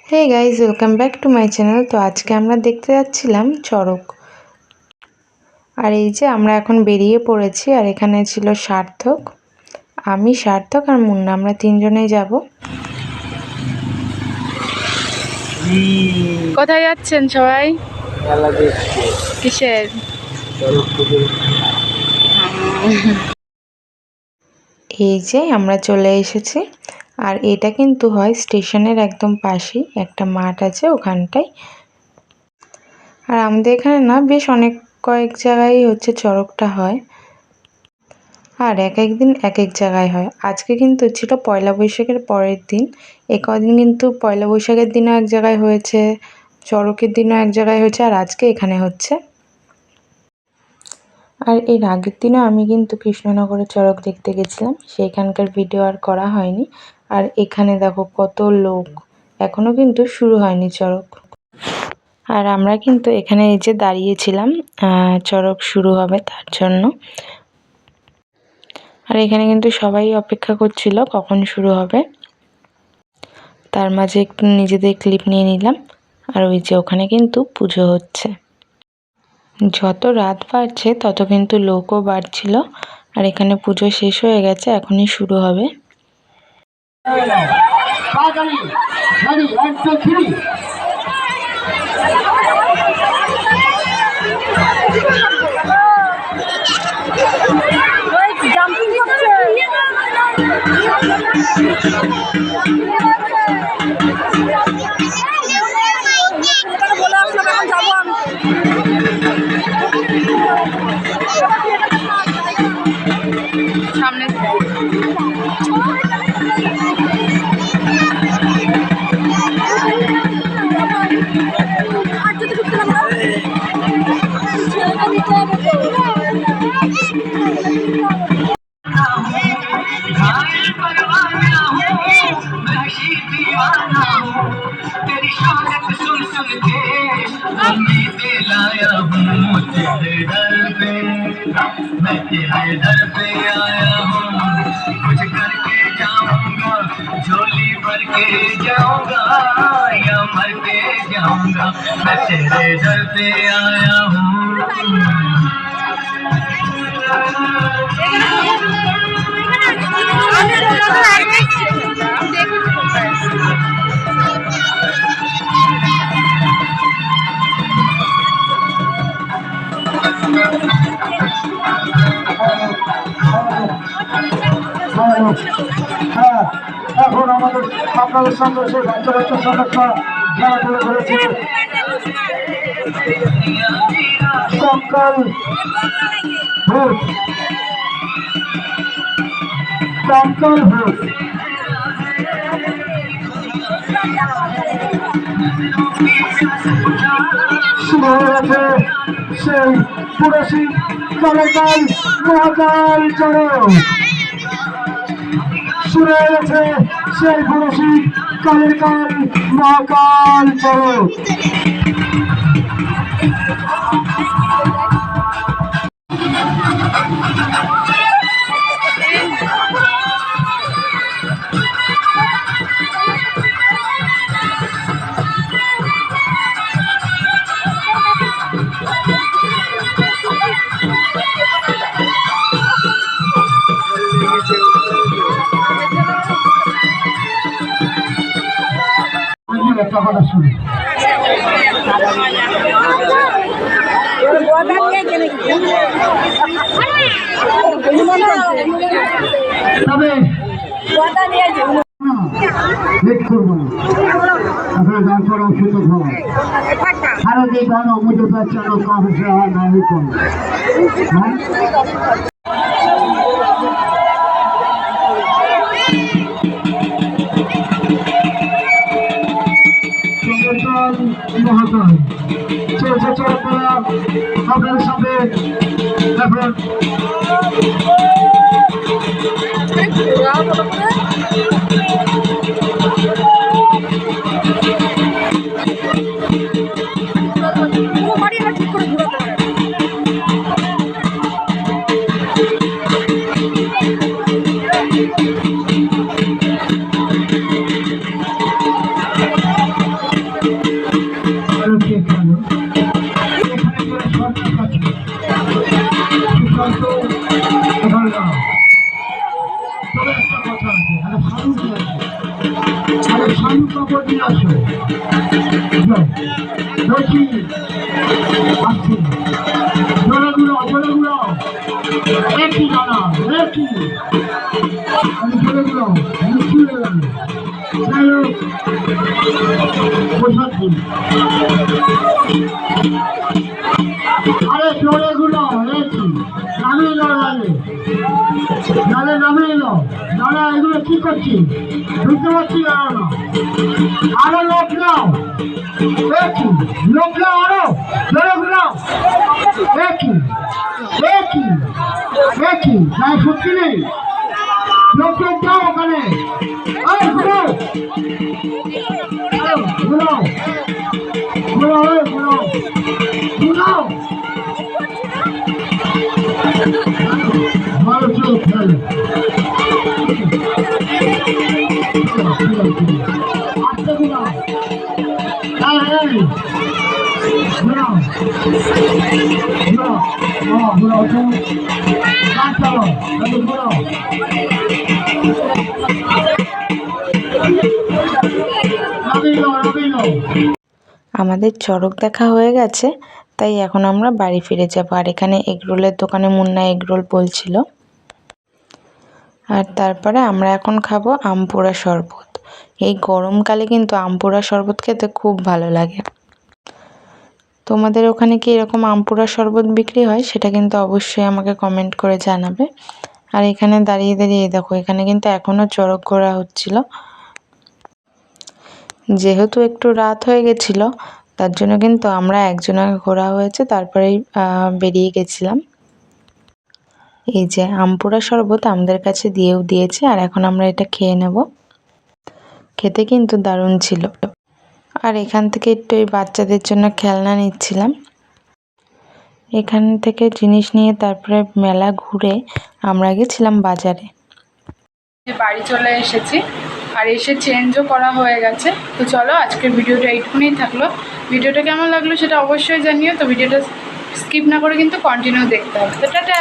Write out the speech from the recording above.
Hey guys, welcome back to my channel. তো আজকে আমরা দেখতে যাচ্ছিলাম চড়ক। আর এই যে আমরা এখন বেরিয়ে পড়েছি। আর এখানে ছিল সার্থক, আমি, সার্থক আর মুন্না, আমরা তিনজনেই যাব। কোথায় যাচ্ছেন সবাই? কিসের? এই যে আমরা চলে এসেছি। আর এটা কিন্তু হয় স্টেশনের একদম পাশেই একটা মাঠ আছে, ওখানটায়। আর আমাদের এখানে না বেশ অনেক কয়েক জায়গায় হচ্ছে চড়কটা হয়। আর এক এক দিন এক এক জায়গায় হয়। আজকে কিন্তু ছিল পয়লা বৈশাখের পরের দিন। এ কদিন কিন্তু পয়লা বৈশাখের দিনও এক জায়গায় হয়েছে, চড়কের দিনও এক জায়গায় হয়েছে, আর আজকে এখানে হচ্ছে। আর এর আগের দিনও আমি কিন্তু কৃষ্ণনগরে চড়ক দেখতে গেছিলাম, সেইখানকার ভিডিও আর করা হয়নি। আর এখানে দেখো কত লোক, এখনো কিন্তু শুরু হয়নি চড়ক। আর আমরা কিন্তু এখানে এই যে দাঁড়িয়েছিলাম চড়ক শুরু হবে তার জন্য। আর এখানে কিন্তু সবাই অপেক্ষা করছিল কখন শুরু হবে। তার মাঝে একটু নিজেদের ক্লিপ নিয়ে নিলাম। আর ওই যে ওখানে কিন্তু পুজো হচ্ছে। যত রাত বাড়ছে তত কিন্তু লোকও বাড়ছিল। আর এখানে পুজো শেষ হয়ে গেছে, এখনই শুরু হবে। সামনে मैं तेरे दर पे आया हूँ, कुछ करके जाऊंगा, झोली भर के जाऊंगा या मर के जाऊंगा। मैं तेरे दर पे आया हूँ। হ্যাঁ, এখন আমাদের আপনাদের সঙ্গে সেই বাচ্চা বাচ্চা সংগঠন যারা তুলে ধরেছে কঙ্কাল ভূত, কঙ্কাল ভূত। শুরু হয়ে গেছে সেই পুরসী কালেকাল মহাকাল চড়ক। শুরু হয়ে গেছে সেই পুরসী কালেকাল মহাকাল চড়ক। একটা কথা শুনি, তবে ভারতে গণ মুজুদার চলো কংগ্রেস হয় না মহাকাল চলছে চড়ক করা আপনাদের সাথে। এখন আলু কাপড় নিয়ে আসো। দেখি আসছি, জোরে ঘুরাও, জোরে ঘুরাও, একই দানা, একই আমি জোরে ঘুরাও, মিষ্টি হয়ে গেল। যাই হোক, বসাচ্ছি। আরে জোরে ঘুরাও, একই নামিয়ে নাও, নামিয়ে নাও। দাদা এগুলো কি করছি বুঝতে পারছি না। আরো লোক নাও, একই লোক নাও, আরো জোরে ঘুরাও, একই একই একই গায়ে সত্যি নেই, লোকের যাও ওখানে, আর ঘুরাও ঘুরাও ঘুরাও ঘুরাও ঘুরাও, ভালো চোখ ভালো। আমাদের চড়ক দেখা হয়ে গেছে, তাই এখন আমরা বাড়ি ফিরে যাব। আর এখানে এগরোলের দোকানে মুন্না এগরোল বলছিল। আর তারপরে আমরা এখন খাবো আম পোড়া শরবত। এই গরমকালে কিন্তু আম পোড়া শরবত খেতে খুব ভালো লাগে। তোমাদের ওখানে কি এরকম আম পোড়া শরবত বিক্রি হয় সেটা কিন্তু অবশ্যই আমাকে কমেন্ট করে জানাবে। আর এখানে দাঁড়িয়ে দাঁড়িয়ে দেখো, এখানে কিন্তু এখনও চড়ক ঘোরা হচ্ছিল। যেহেতু একটু রাত হয়ে গেছিল, তার জন্য কিন্তু আমরা একজনাকে ঘোরা হয়েছে, তারপরেই বেরিয়ে গেছিলাম। এই যে আম পোড়া শরবত আমাদের কাছে দিয়েও দিয়েছে, আর এখন আমরা এটা খেয়ে নেব। খেতে কিন্তু দারুণ ছিল। আর এখান থেকে একটু এই বাচ্চাদের জন্য খেলনা নিচ্ছিলাম। এখান থেকে জিনিস নিয়ে তারপরে মেলা ঘুরে আমরা গেছিলাম বাজারে। বাড়ি চলে এসেছি, আর এসে চেঞ্জও করা হয়ে গেছে। তো চলো আজকের ভিডিওটা এইটুকুনি থাকলো। ভিডিওটা কেমন লাগলো সেটা অবশ্যই জানিও। তো ভিডিওটা স্কিপ না করে কিন্তু কন্টিনিউ দেখতে হবে। তো টাটা।